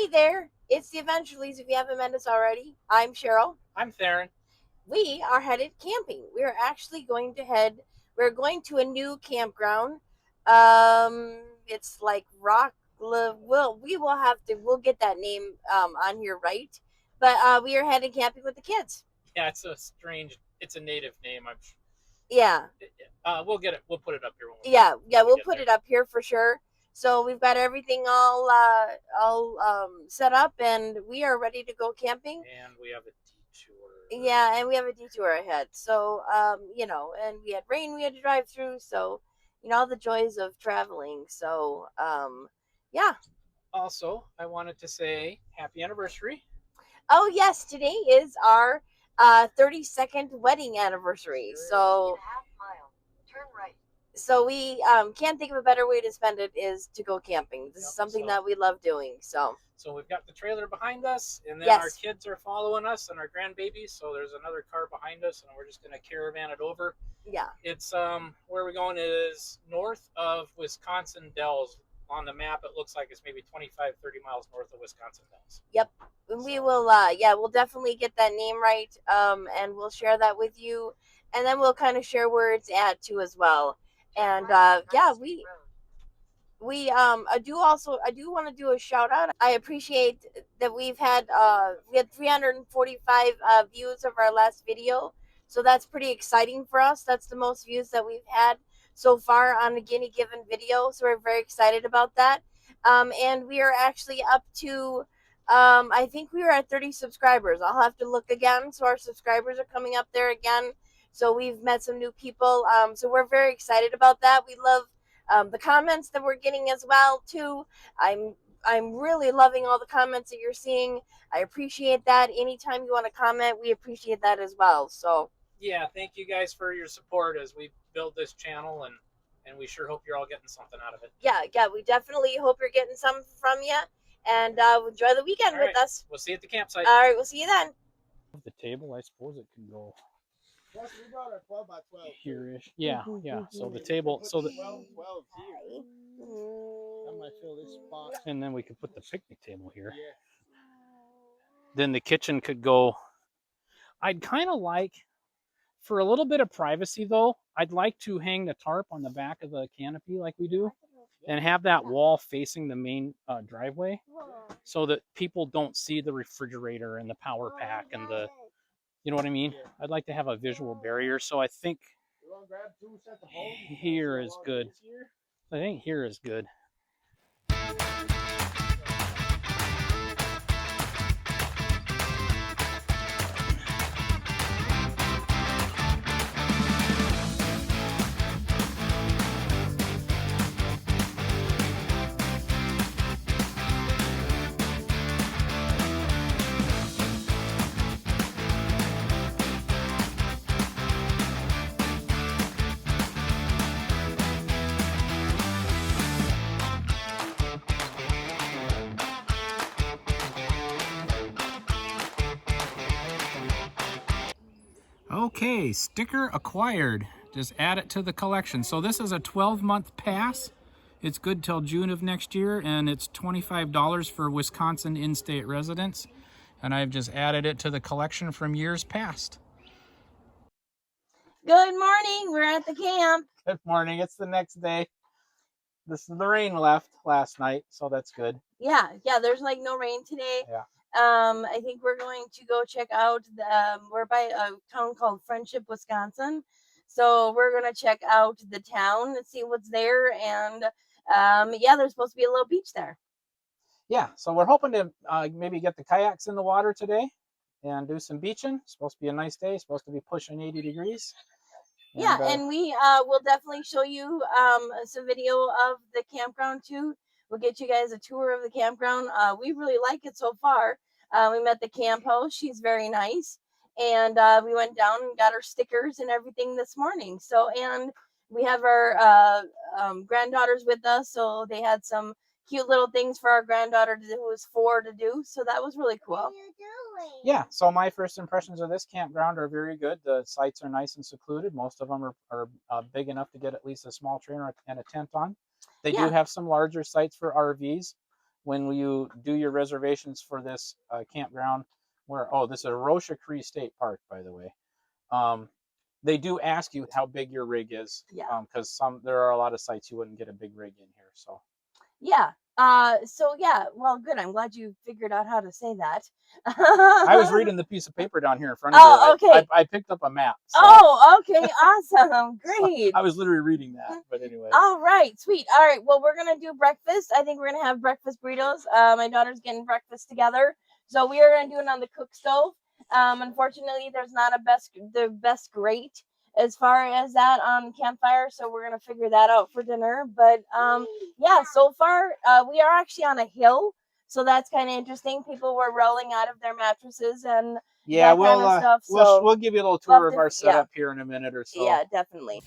Hey there, it's the Eventuallys. If you haven't met us already, I'm Cheryl. I'm Theron. We are headed camping. We are actually going to head. We're going to a new campground. It's like Rock. We will have to. We'll get that name on here right. But we are headed camping with the kids. Yeah, it's a strange. It's a native name. Yeah, We'll get it. We'll put it up here when yeah. we We'll get put there. it up here for sure. So we've got everything all set up, and we are ready to go camping. And we have a detour. Yeah, and we have a detour ahead. So, and we had rain we had to drive through. So, all the joys of traveling. So, yeah. Also, I wanted to say happy anniversary. Oh, yes, today is our 32nd wedding anniversary. So, turn right. So we can't think of a better way to spend it is to go camping. This is something that we love doing. So we've got the trailer behind us, and then Yes. our kids are following us and our grandbabies. So there's another car behind us, and we're just going to caravan it over. Yeah. It's where we're going is north of Wisconsin Dells. On the map, it looks like it's maybe 25, 30 miles north of Wisconsin Dells. Yep. We will, we'll definitely get that name right, and we'll share that with you, and then we'll kind of share where it's at too as well. And I do want to do a shout out. I appreciate that we had 345 views of our last video, so that's pretty exciting for us. That's the most views that we've had so far on any given video, so we're very excited about that. And we are actually up to I think we were at 30 subscribers. I'll have to look again. So our subscribers are coming up there again. So we've met some new people. So we're very excited about that. We love the comments that we're getting as well too. I'm really loving all the comments that you're seeing. I appreciate that. Anytime you want to comment, we appreciate that as well. So yeah, thank you guys for your support as we build this channel, and we sure hope you're all getting something out of it. Yeah, we definitely hope you're getting some from you, and enjoy the weekend with us. We'll see you at the campsite. All right, we'll see you then. The table, I suppose it can go. Plus, we got our 12 by 12. Here-ish. Yeah. So the table, so the 12 here. That might fill this spot. And then we could put the picnic table here. Yeah. Then the kitchen could go. I'd kind of like, for a little bit of privacy though, I'd like to hang the tarp on the back of the canopy like we do, and have that wall facing the main driveway, so that people don't see the refrigerator and the power pack and the, you know what I mean? I'd like to have a visual barrier. So I think here is good. I think here is good. Okay, sticker acquired. Just add it to the collection. So this is a 12-month pass. It's good till June of next year, and it's $25 for Wisconsin in-state residents. And I've just added it to the collection from years past. Good morning. We're at the camp. Good morning. It's the next day. The rain left last night, so that's good. Yeah. There's like no rain today. Yeah. I think we're going to go check out we're by a town called Friendship, Wisconsin. So we're going to check out the town and see what's there. And there's supposed to be a little beach there. Yeah, so we're hoping to maybe get the kayaks in the water today and do some beaching. It's supposed to be a nice day. It's supposed to be pushing 80 degrees. And we will definitely show you some video of the campground too. We'll get you guys a tour of the campground. We really like it so far. We met the camp host. She's very nice. And we went down and got our stickers and everything this morning. So, and we have our granddaughters with us. So they had some cute little things for our granddaughter who was 4 to do. So that was really cool. What are you doing? Yeah, so my first impressions of this campground are very good. The sites are nice and secluded. Most of them are big enough to get at least a small trailer and a tent on. They do have some larger sites for RVs. when you do your reservations for this campground, where, oh, this is Roche-A-Cri State Park, by the way. They do ask you how big your rig is. Yeah. Because there are a lot of sites you wouldn't get a big rig in here. So. Yeah. So yeah, well, good. I'm glad you figured out how to say that. I was reading the piece of paper down here in front of Oh, you. okay. I picked up a map. So. Oh, okay. Awesome. Great. So I was literally reading that, but anyway. All right. Sweet. All right. Well, we're going to do breakfast. I think we're going to have breakfast burritos. My daughter's getting breakfast together. So we are going to do it on the cook stove. Unfortunately, there's not the best grate as far as that on campfire, so we're gonna figure that out for dinner. But yeah, so far we are actually on a hill, so that's kind of interesting. People were rolling out of their mattresses and yeah, that kind of stuff. We'll give you a little tour of our setup here in a minute or so. Yeah, definitely.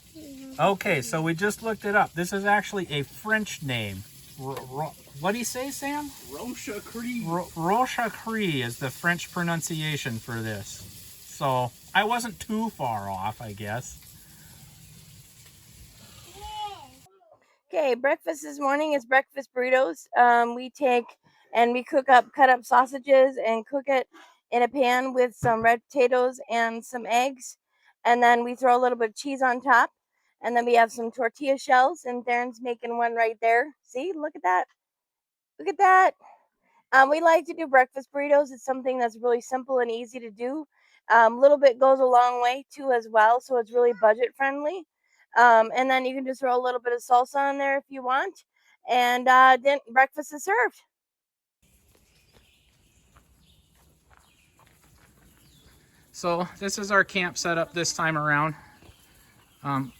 Okay, so we just looked it up. This is actually a French name. What do you say, Sam? Roche-A-Cri. Roche-A-Cri is the French pronunciation for this. So I wasn't too far off, I guess. Okay, breakfast this morning is breakfast burritos. We take and we cut up sausages and cook it in a pan with some red potatoes and some eggs. And then we throw a little bit of cheese on top. And then we have some tortilla shells, and Darren's making one right there. See, look at that. Look at that. We like to do breakfast burritos. It's something that's really simple and easy to do. Little bit goes a long way too as well, so it's really budget friendly. And then you can just throw a little bit of salsa on there if you want, and then breakfast is served. So this is our camp setup this time around.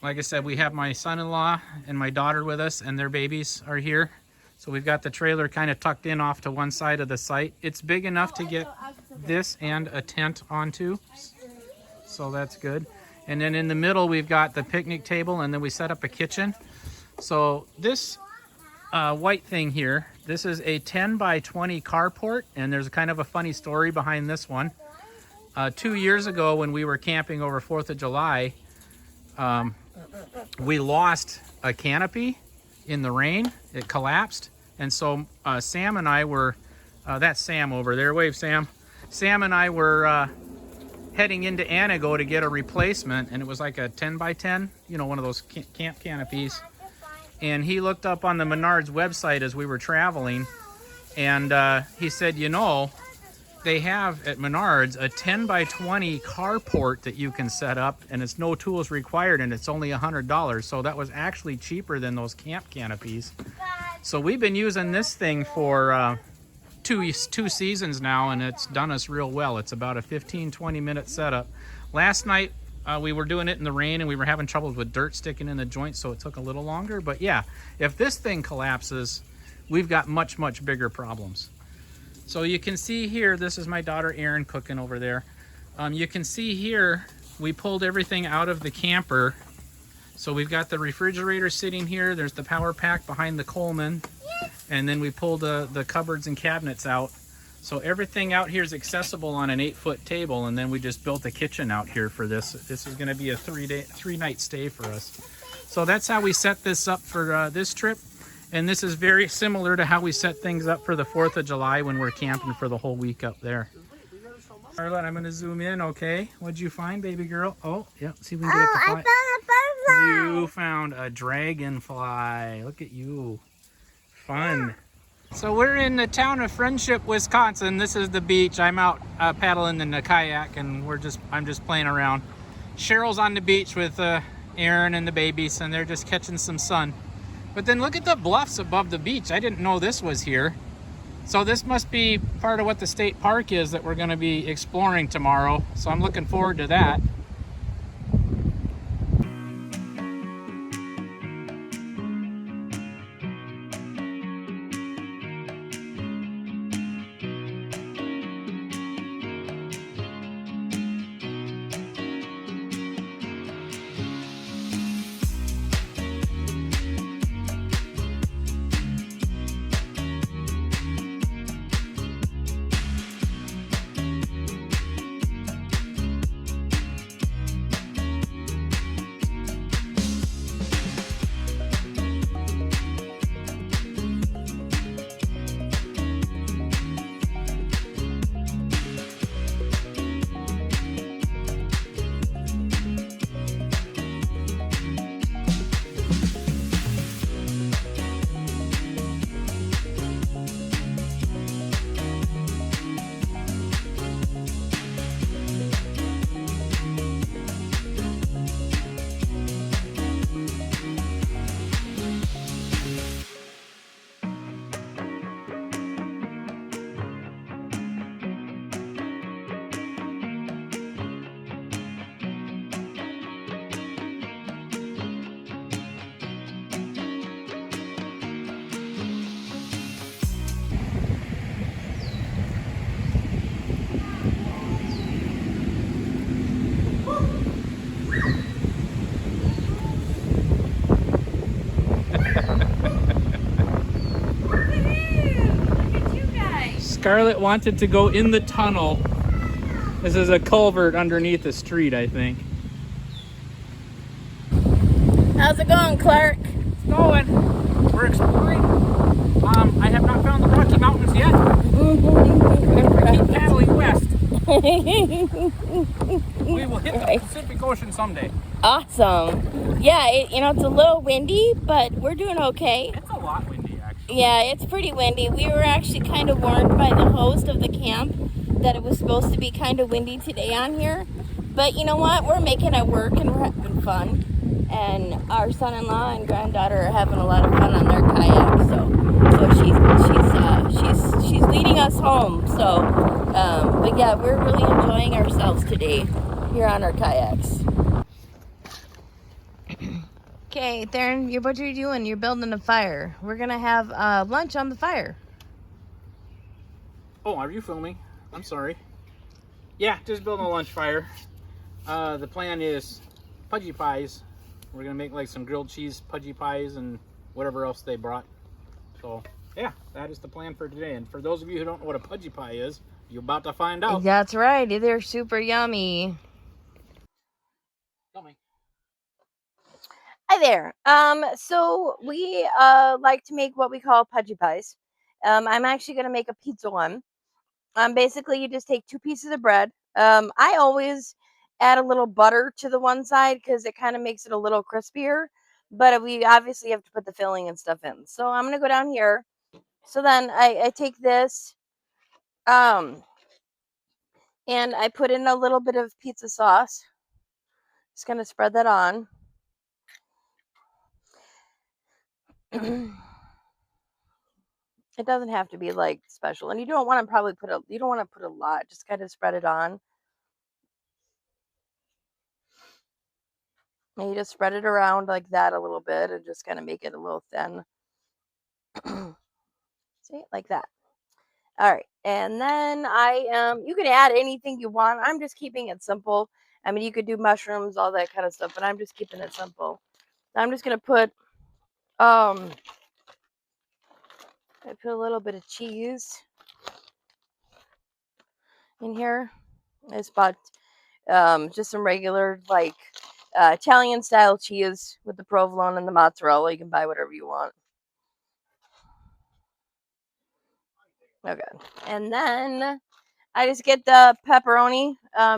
Like I said, we have my son-in-law and my daughter with us, and their babies are here. So we've got the trailer kind of tucked in off to one side of the site. It's big enough to get this and a tent onto, so that's good. And then in the middle, we've got the picnic table, and then we set up a kitchen. So this white thing here, this is a 10 by 20 carport, and there's kind of a funny story behind this one. 2 years ago, when we were camping over 4th of July, we lost a canopy in the rain. It collapsed, and so Sam and I were, that's Sam over there, wave Sam. Sam and I were heading into Anago to get a replacement, and it was like a 10 by 10, you know, one of those camp canopies. And he looked up on the Menards website as we were traveling, and he said, you know, they have at Menards a 10 by 20 carport that you can set up, and it's no tools required, and it's only $100. So that was actually cheaper than those camp canopies. So we've been using this thing for two seasons now, and it's done us real well. It's about a 15-20 minute setup. Last night we were doing it in the rain, and we were having troubles with dirt sticking in the joints, so it took a little longer. But yeah, if this thing collapses, we've got much bigger problems. So you can see here, this is my daughter Erin cooking over there. You can see here, we pulled everything out of the camper. So we've got the refrigerator sitting here. There's the power pack behind the Coleman. And then we pulled the cupboards and cabinets out. So everything out here is accessible on an 8-foot table. And then we just built a kitchen out here for this. This is gonna be a 3-night stay for us. So that's how we set this up for this trip. And this is very similar to how we set things up for the 4th of July when we're camping for the whole week up there. Charlotte, I'm going to zoom in, okay? What'd you find, baby girl? Oh, yeah, see if we can get it to fly. I found a butterfly. You found a dragonfly. Look at you. Fun. So we're in the town of Friendship, Wisconsin. This is the beach. I'm out paddling in the kayak, and I'm just playing around. Cheryl's on the beach with Aaron and the babies, and they're just catching some sun. But then look at the bluffs above the beach. I didn't know this was here. So this must be part of what the state park is that we're going to be exploring tomorrow. So I'm looking forward to that. Scarlett wanted to go in the tunnel. This is a culvert underneath the street, I think. How's it going, Clark? It's going. We're exploring. I have not found the Rocky Mountains yet. I keep paddling west. We will hit the Pacific Ocean someday. Awesome. Yeah, it's a little windy, but we're doing okay. It's a lot windy, actually. Yeah, it's pretty windy. We were actually kind of warned by the host of the camp that it was supposed to be kind of windy today on here. But you know what? We're making it work and we're having fun. And our son-in-law and granddaughter are having a lot of fun on their kayak. So she's leading us home. So, but yeah, we're really enjoying ourselves today here on our kayaks. Okay, Theron, what are you doing? You're building a fire. We're gonna have lunch on the fire. Oh, are you filming? I'm sorry. Yeah, just building a lunch fire. The plan is pudgy pies. We're gonna make like some grilled cheese pudgy pies and whatever else they brought. So yeah, that is the plan for today. And for those of you who don't know what a pudgy pie is, you're about to find out. That's right. They're super yummy. Tell me. Hi there. So we like to make what we call pudgy pies. I'm actually gonna make a pizza one. Basically, you just take 2 pieces of bread. I always add a little butter to the one side because it kind of makes it a little crispier. But we obviously have to put the filling and stuff in. So I'm gonna go down here. So then I take this, and I put in a little bit of pizza sauce. Just gonna spread that on. It doesn't have to be like special, and you don't want to put a lot. Just kind of spread it on. And you just spread it around like that a little bit and just kind of make it a little thin. See, like that. All right. And then you can add anything you want. I'm just keeping it simple. I mean, you could do mushrooms, all that kind of stuff, but I'm just keeping it simple. I'm just going to put, I put a little bit of cheese in here. It's about, just some regular, like, Italian style cheese with the provolone and the mozzarella. You can buy whatever you want. Okay. And then I just get the pepperoni,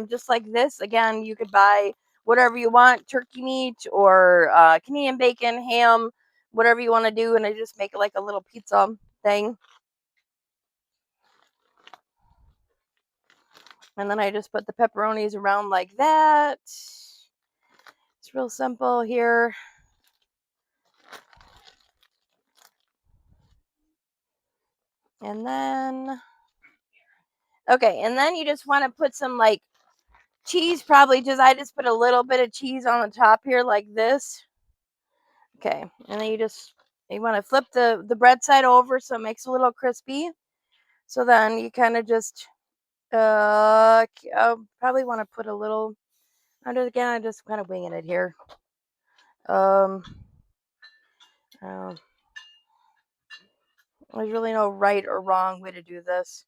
just like this. Again, you could buy whatever you want, turkey meat or Canadian bacon, ham, whatever you want to do. And I just make it like a little pizza thing. And then I just put the pepperonis around like that. It's real simple here. And then, okay, and then you just want to put some like cheese, probably I just put a little bit of cheese on the top here like this. Okay, and then you want to flip the bread side over so it makes it a little crispy. So then you kind of just probably want to put a little under again. I'm just kind of winging it here. There's really no right or wrong way to do this.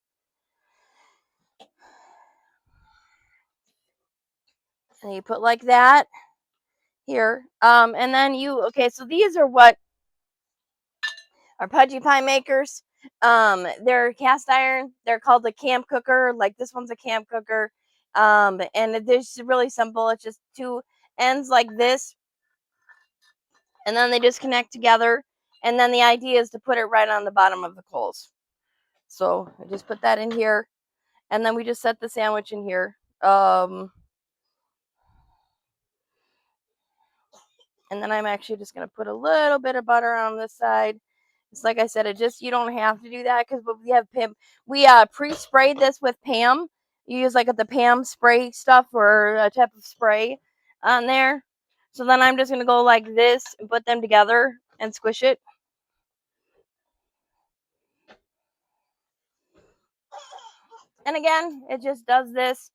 And you put like that here. And then so these are what are pudgy pie makers. They're cast iron. They're called a camp cooker. Like this one's a camp cooker. And it's really simple. It's just 2 ends like this, and then they just connect together. And then the idea is to put it right on the bottom of the coals. So I just put that in here, and then we just set the sandwich in here. And then I'm actually just gonna put a little bit of butter on this side. It's like I said, you don't have to do that because we have Pam. We pre-sprayed this with Pam. You use like the Pam spray stuff or a type of spray on there. So then I'm just gonna go like this and put them together and squish it. And again, it just does this.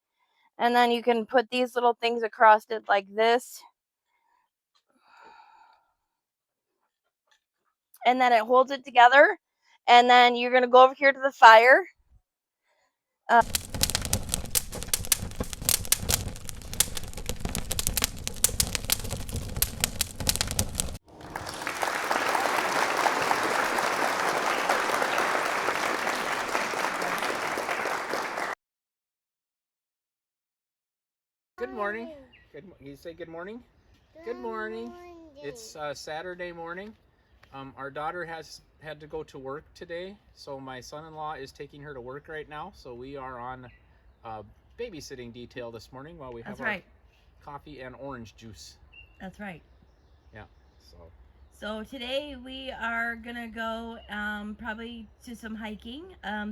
And then you can put these little things across it like this. And then it holds it together. And then you're gonna go over here to the fire. Good morning. You say good morning? Good morning. It's Saturday morning. Our daughter has had to go to work today, so my son-in-law is taking her to work right now. So we are on babysitting detail this morning while we have our coffee and orange juice. That's right. Yeah. So today we are gonna go probably to some hiking.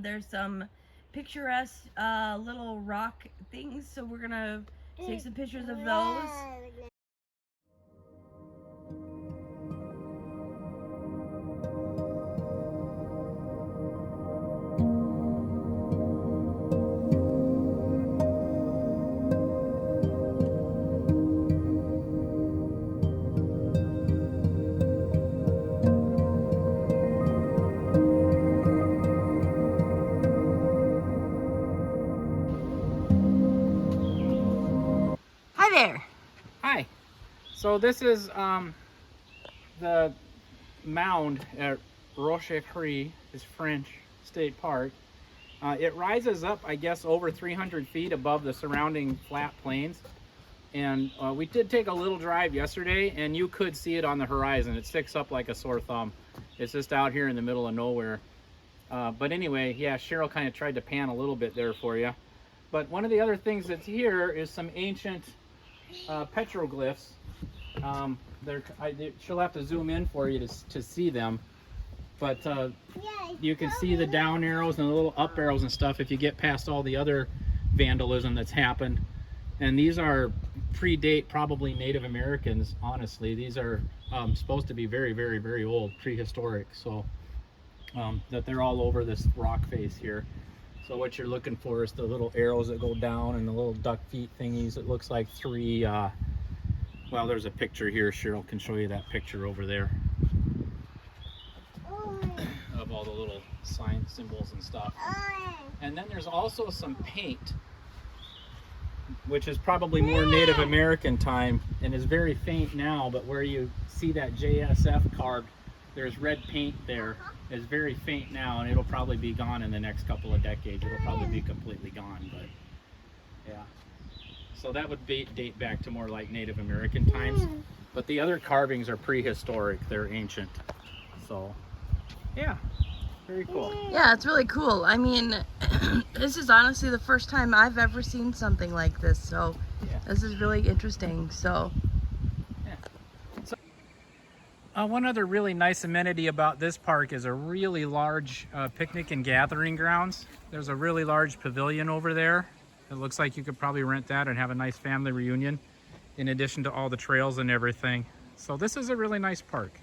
There's some picturesque little rock things, so we're gonna take some pictures of those. Hi there. Hi. So this is the mound at Roche-A-Cri, is French State Park. It rises up, I guess, over 300 feet above the surrounding flat plains. And we did take a little drive yesterday, and you could see it on the horizon. It sticks up like a sore thumb. It's just out here in the middle of nowhere. But anyway, yeah, Cheryl kind of tried to pan a little bit there for you. But one of the other things that's here is some ancient petroglyphs. She'll have to zoom in for you to see them. But you can see the down arrows and the little up arrows and stuff if you get past all the other vandalism that's happened. And these are predate probably Native Americans, honestly. These are supposed to be very, very, very old, prehistoric. So that they're all over this rock face here. So what you're looking for is the little arrows that go down and the little duck feet thingies. It looks like three, well, there's a picture here. Cheryl can show you that picture over there of all the little sign symbols and stuff. And then there's also some paint, which is probably more Native American time and is very faint now, but where you see that JSF carved, there's red paint there. It's very faint now, and it'll probably be gone in the next couple of decades. It'll probably be completely gone, but yeah. So that would date back to more like Native American times. But the other carvings are prehistoric. They're ancient. So yeah, very cool. Yeah, it's really cool. I mean, this is honestly the first time I've ever seen something like this, so Yeah. this is really interesting. So one other really nice amenity about this park is a really large picnic and gathering grounds. There's a really large pavilion over there. It looks like you could probably rent that and have a nice family reunion in addition to all the trails and everything. So this is a really nice park.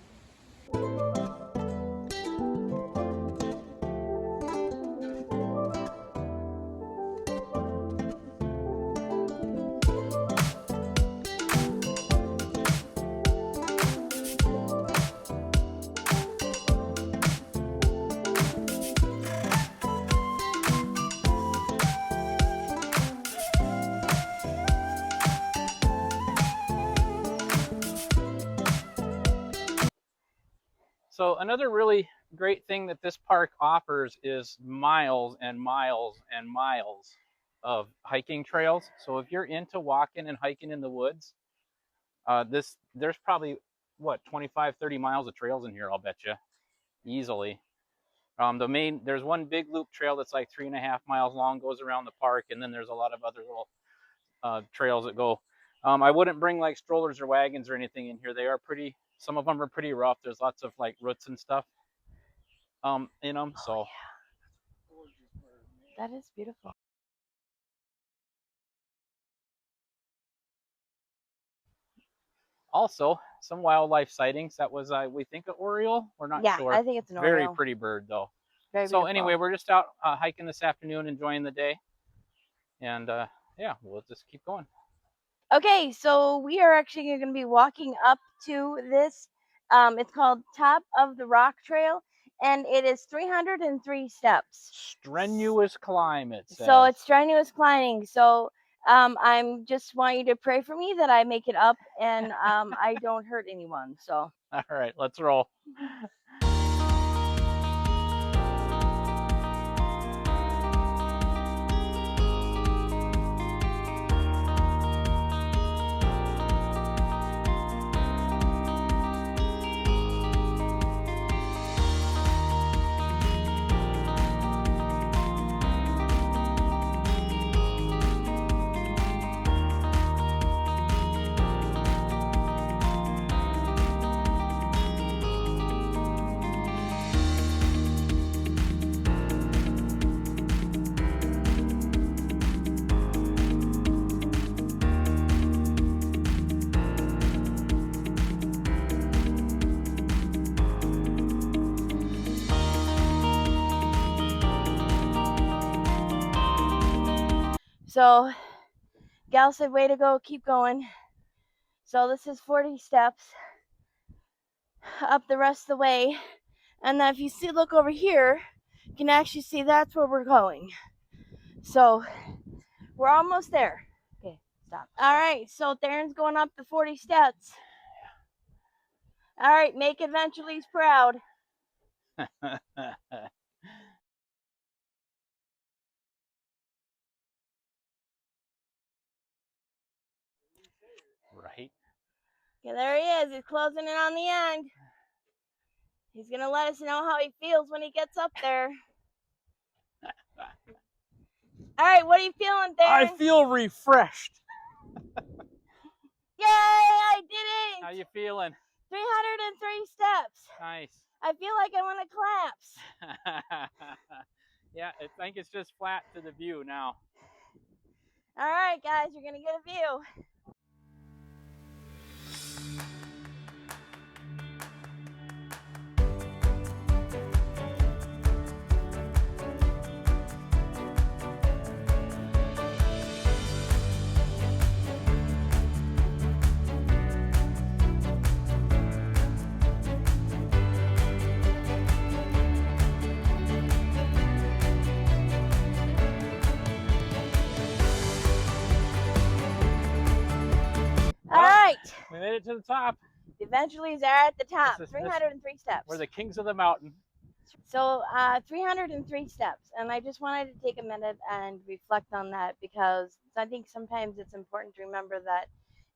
So another really great thing that this park offers is miles and miles and miles of hiking trails. So if you're into walking and hiking in the woods, there's probably, what, 25, 30 miles of trails in here, I'll bet you, easily. There's one big loop trail that's like 3.5 miles long, goes around the park, and then there's a lot of other little trails that go. I wouldn't bring like strollers or wagons or anything in here. Some of them are pretty rough. There's lots of like roots and stuff in them. So that is beautiful. also some wildlife sightings. That was, we think, an oriole. We're not sure. I think it's an Very oriole. pretty bird though. Very So beautiful. anyway, we're just out hiking this afternoon, enjoying the day, and yeah, we'll just keep going. Okay, so we are actually going to be walking up to this. It's called Top of the Rock Trail, and it is 303 steps. Strenuous climb, it says. So it's strenuous climbing. So I'm just want you to pray for me that I make it up and I don't hurt anyone. So all right, let's roll. So Gal said, way to go, keep going. So this is 40 steps up the rest of the way. And then if you see, look over here, you can actually see that's where we're going. So we're almost there. Okay, stop. All right, so Theron's going up the 40 steps. All right, make Adventurelys proud. Right. Okay, there he is. He's closing in on the end. He's gonna let us know how he feels when he gets up there. All right, what are you feeling, Theron? I feel refreshed. Yay, I did it! How you feeling? 303 steps. Nice. I feel like I want to collapse. Yeah, I think it's just flat to the view now. All right, guys, you're gonna get a view. All right. We made it to the top. The Adventurelys are at the top. This is- 303 steps. We're the kings of the mountain. So 303 steps, and I just wanted to take a minute and reflect on that because I think sometimes it's important to remember that,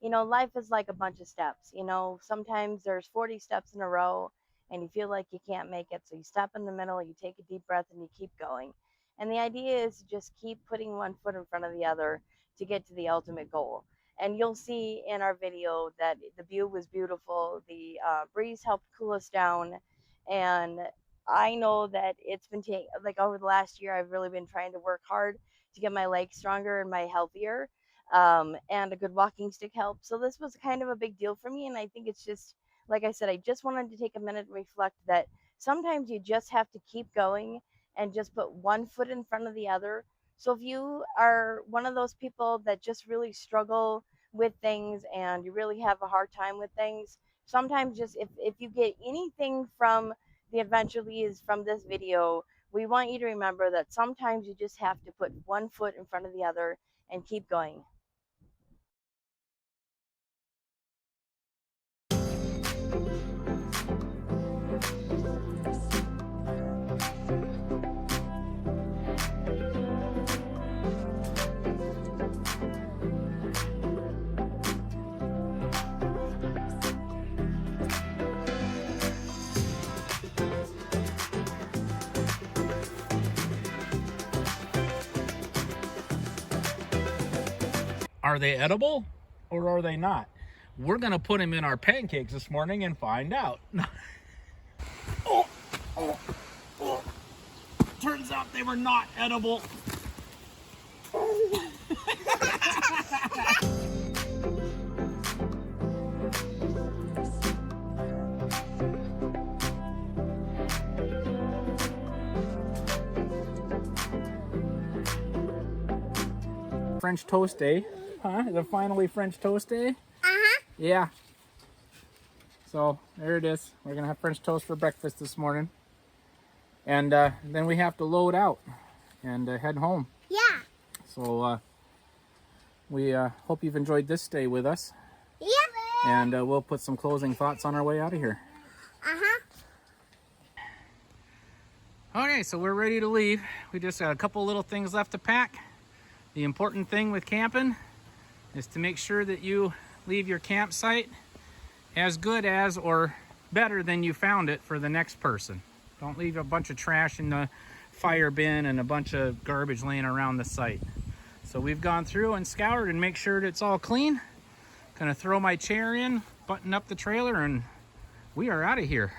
you know, life is like a bunch of steps. You know, sometimes there's 40 steps in a row and you feel like you can't make it, so you stop in the middle, you take a deep breath, and you keep going. And the idea is to just keep putting one foot in front of the other to get to the ultimate goal. And you'll see in our video that the view was beautiful. The breeze helped cool us down, and I know that it's been like over the last year, I've really been trying to work hard to get my legs stronger and my healthier. And a good walking stick helps. So this was kind of a big deal for me. And I think it's just, like I said, I just wanted to take a minute and reflect that sometimes you just have to keep going and just put one foot in front of the other. So if you are one of those people that just really struggle with things and you really have a hard time with things, sometimes just if you get anything from the Adventurelys from this video, we want you to remember that sometimes you just have to put one foot in front of the other and keep going. Are they edible or are they not? We're going to put them in our pancakes this morning and find out. Turns out they were not edible. French toast day. Huh? Is it finally French toast day? Uh-huh. Yeah. So there it is. We're gonna have French toast for breakfast this morning. And then we have to load out and head home. Yeah. So we hope you've enjoyed this stay with us. Yeah. And we'll put some closing thoughts on our way out of here. Uh-huh. Okay, so we're ready to leave. We just got a couple little things left to pack. The important thing with camping is to make sure that you leave your campsite as good as or better than you found it for the next person. Don't leave a bunch of trash in the fire bin and a bunch of garbage laying around the site. So we've gone through and scoured and make sure that it's all clean. Gonna throw my chair in, button up the trailer, and we are out of here.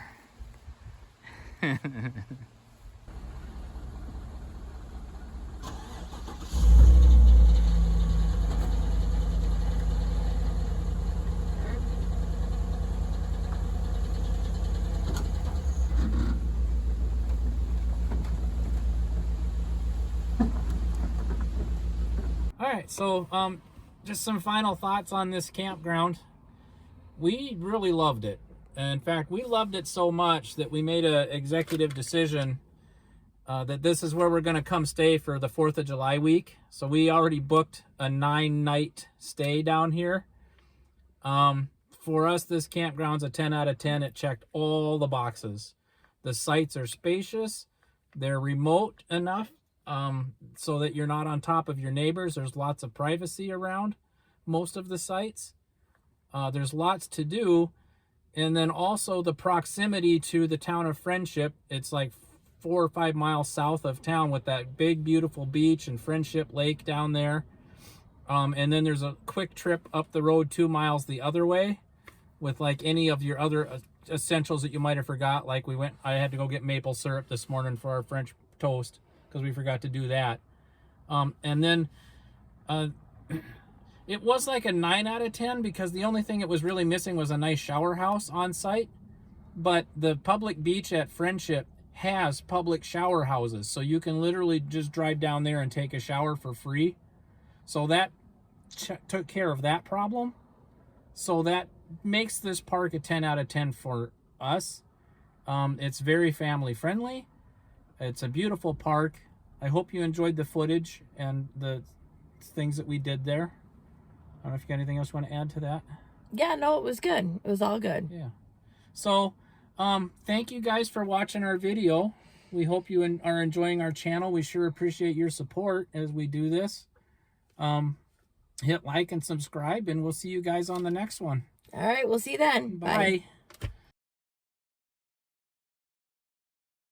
All right, so just some final thoughts on this campground. We really loved it. In fact, we loved it so much that we made an executive decision that this is where we're going to come stay for the 4th of July week. So we already booked a 9-night stay down here. For us, this campground's a 10 out of 10. It checked all the boxes. The sites are spacious. They're remote enough so that you're not on top of your neighbors. There's lots of privacy around most of the sites. There's lots to do. And then also the proximity to the town of Friendship. It's like 4 or 5 miles south of town with that big, beautiful beach and Friendship Lake down there. And then there's a quick trip up the road 2 miles the other way with like any of your other essentials that you might have forgot. Like I had to go get maple syrup this morning for our French toast because we forgot to do that. And then it was like a 9 out of 10 because the only thing it was really missing was a nice shower house on site. But the public beach at Friendship has public shower houses. So you can literally just drive down there and take a shower for free. So that took care of that problem. So that makes this park a 10 out of 10 for us. It's very family friendly. It's a beautiful park. I hope you enjoyed the footage and the things that we did there. I don't know if you got anything else you want to add to that. Yeah, no, it was good. It was all good. Yeah. So, thank you guys for watching our video. We hope you are enjoying our channel. We sure appreciate your support as we do this. Hit like and subscribe, and we'll see you guys on the next one. All right, we'll see you then. Bye. Bye.